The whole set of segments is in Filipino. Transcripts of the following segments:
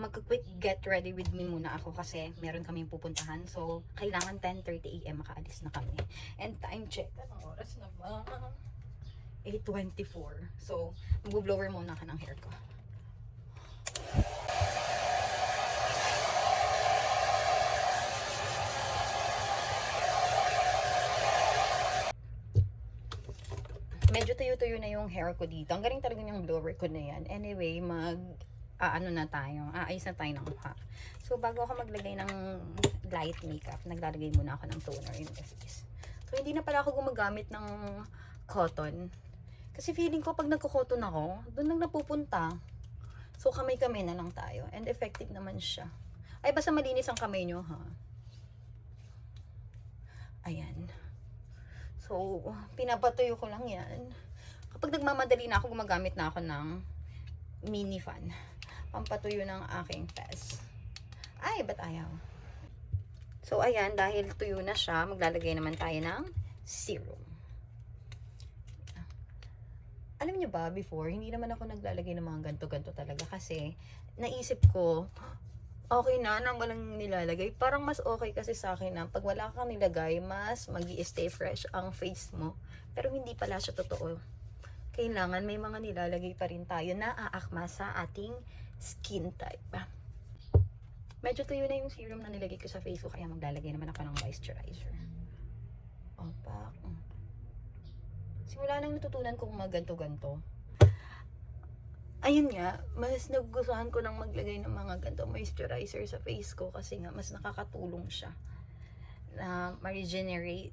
mag-quick get ready with me muna ako kasi meron kaming pupuntahan. So, kailangan 10:30 AM makaalis na kami. And time check, anong oras na ba? 8:24. So, mag-blower muna ka ng hair ko. Medyo tuyo-tuyo na yung hair ko dito. Ang galing talaga yung blower ko na yan. Anyway, ano na tayo. Aayos na tayo ng mukha. So, bago ako maglagay ng light makeup, naglalagay muna ako ng toner in the face. So, hindi na pala ako gumagamit ng cotton. Kasi feeling ko pag nagko-cotton ako, doon lang napupunta. So, kamay-kamay na lang tayo. And effective naman siya. Ay, basta malinis ang kamay nyo, ha? Ayan. So, pinapatuyo ko lang yan. Kapag nagmamadali na ako, gumagamit na ako ng mini fan. Pampatuyo ng aking face. Ay, ba't ayaw? So, ayan, dahil tuyo na siya, maglalagay naman tayo ng serum. Alam niyo ba, before, hindi naman ako naglalagay ng mga ganto-ganto talaga kasi naisip ko, okay na nang walang nilalagay. Parang mas okay kasi sa akin na pag wala kang nilagay, mas magi-stay fresh ang face mo. Pero hindi pala siya totoo. Kailangan may mga nilalagay pa rin tayo na aakma sa ating skin type. Medyo tuyo na yung serum na nilagay ko sa face ko, kaya maglalagay naman ako ng moisturizer. Opak. Simula nang natutunan kong magganto-ganto. Ayun nga, mas nagugustuhan ko nang maglagay ng mga ganito moisturizer sa face ko kasi nga mas nakakatulong siya na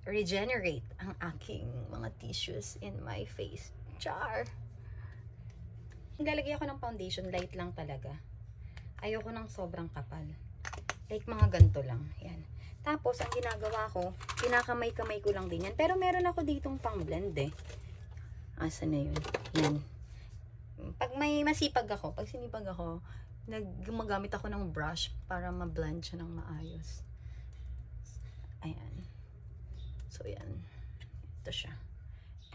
regenerate ang aking mga tissues in my face. Char! Naglalagay ako ng foundation, light lang talaga. Ayoko ng sobrang kapal. Like mga ganito lang. Yan. Tapos, ang ginagawa ko, kinakamay-kamay ko lang din yan. Pero meron ako ditong pang blend eh. Asa na yun? Yan. Pag may masipag ako, pag sinipag ako, gumagamit ako ng brush para ma-blend siya ng maayos. Ayan. So, yan. Ito siya.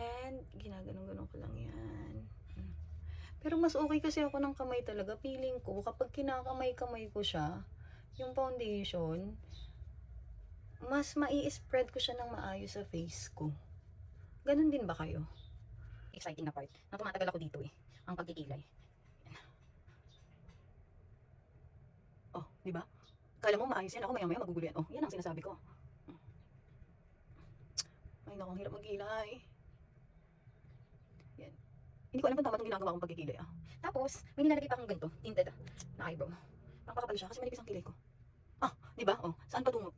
And, ginaganon-ganon ko lang yan. Pero mas okay kasi ako ng kamay talaga. Feeling ko, kapag kinakamay-kamay ko siya, yung foundation, mas mai-spread ko siya ng maayos sa face ko. Ganon din ba kayo? Exciting na part. Na tumatagal ako dito eh. Ang pagkikilay. Oh, di ba? Kala mo maayos yan. Ako maya-maya magugulo yan. Oh, yan ang sinasabi ko. Ay, naku, ang hirap magkilay. Yan. Hindi ko alam kung tama itong ginagawa kong pagkikilay. Tapos, may nilalagay pa akong ganito. Tinted na eyebrow. Pangpakapal siya kasi manipis ang kilay ko. Di ba? Oh, saan patungo?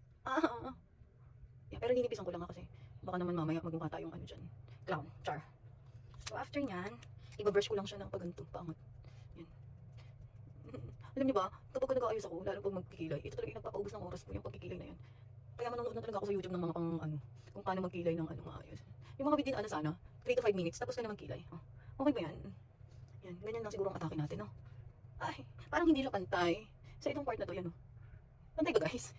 Yeah, pero ninipisan ko lang kasi baka naman mamaya magmukha tayong ano dyan. Clown. Char. So, after nyan, ibabrush ko lang siya ng paganto, pangat. Yan. Alam niyo ba, kapag nag-aayos ako, lalo pag magkikilay, ito talaga yung nagpapaubos ng oras ko, yung pagkikilay na yan. Kaya manonood na talaga ako sa YouTube ng mga kung paano magkilay ng maayos. Yung mga bidin sana, 3 to 5 minutes, tapos ka na magkilay. Okay ba yan? Yan, ganyan lang siguro ang atake natin, no? Ay, parang hindi siya pantay. Sa itong part na to, yan, no? Pantay ba, guys?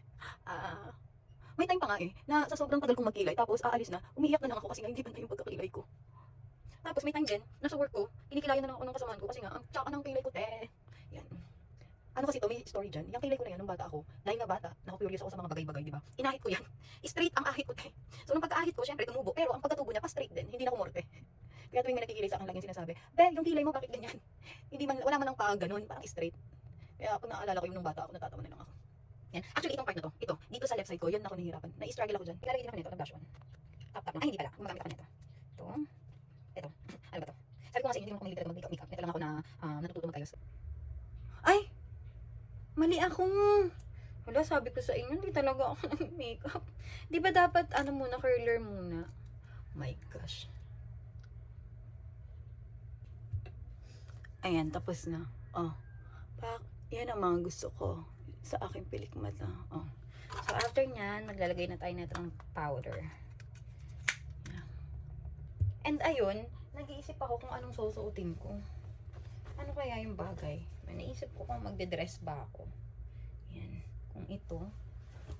May time pa nga na sa sobrang tagal kong magkilay, tapos aalis na, umiiyak na lang ako kasi nga hindi pantay yung pagkakilay ko. Tapos may time din, nasa work ko, kinikilayan na lang ako ng kasamahan ko kasi nga, ang tsaka ng kilay ko, te. Yan. Ano kasi to, may story dyan. Yung kilay ko na yan, nung bata ako, dahil nga bata, naku-curious ako sa mga bagay-bagay, di ba? Inahit ko yan. Straight ang ahit ko, te. So, nung pagka-ahit ko, syempre, tumubo. Pero ang pagkatubo niya, pa-straight din. Hindi na kumorte. Kaya tuwing may nakikilay sa akin, laging sinasabi, Be, yung kilay mo, bakit ganyan? Hindi man, wala man ang ganun, parang straight. Kaya pag naalala ko yung nung bata ako, natatawa na lang ako. Yan. Actually, itong part na to, ito, dito sa left side ko, yan ako nahihirapan. Na-struggle ako dyan. Ilalagay din ako nito, ng blush on. Tap-tap lang. Ay, hindi pala. Gumagamit ako nito. Ito. Ano ba to? Sabi ko kasi hindi naman ako mahilig talaga mag-makeup. Ito lang ako na natututo magayos. Ay! Mali ako. Wala, sabi ko sa inyo, hindi talaga ako nag-makeup. Di ba dapat, muna, curler muna? My gosh. Ayan, tapos na. Yan ang mga gusto ko sa aking pilikmata. So, after nyan, maglalagay na tayo ng powder. And ayun, nag-iisip ako kung anong susuotin ko. Ano kaya yung bagay? Naisip ko kung magde-dress ba ako. Yan. Kung ito.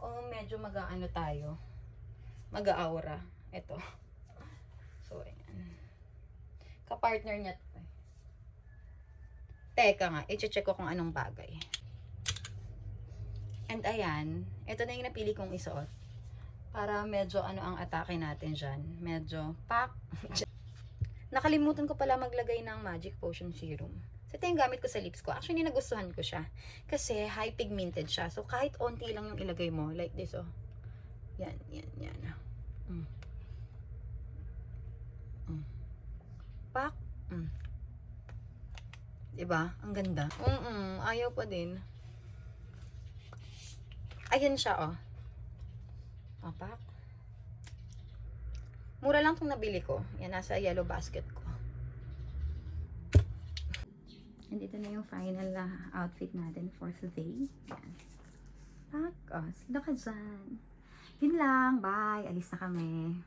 O medyo mag-aano tayo. Mag-aura. Ito. So, ayan. Kapartner niya to. Teka nga, i-check ko kung anong bagay. And ayan, ito na yung napili kong isuot. Para medyo ano ang atake natin dyan. Medyo pak. Nakalimutan ko pala maglagay ng Magic Potion Serum. So, ito yung gamit ko sa lips ko. Actually, nagustuhan ko siya. Kasi, high pigmented siya. So, kahit onti lang yung ilagay mo. Like this, oh. Yan, yan, yan. Pak. Diba? Ang ganda. Ayaw pa din. Ayan siya, oh. Pak. Mura lang itong nabili ko. Yan, nasa yellow basket ko. And ito na yung final outfit natin for today. Yan. Pak. Oh, sino ka dyan? Yun lang. Bye. Alis na kami.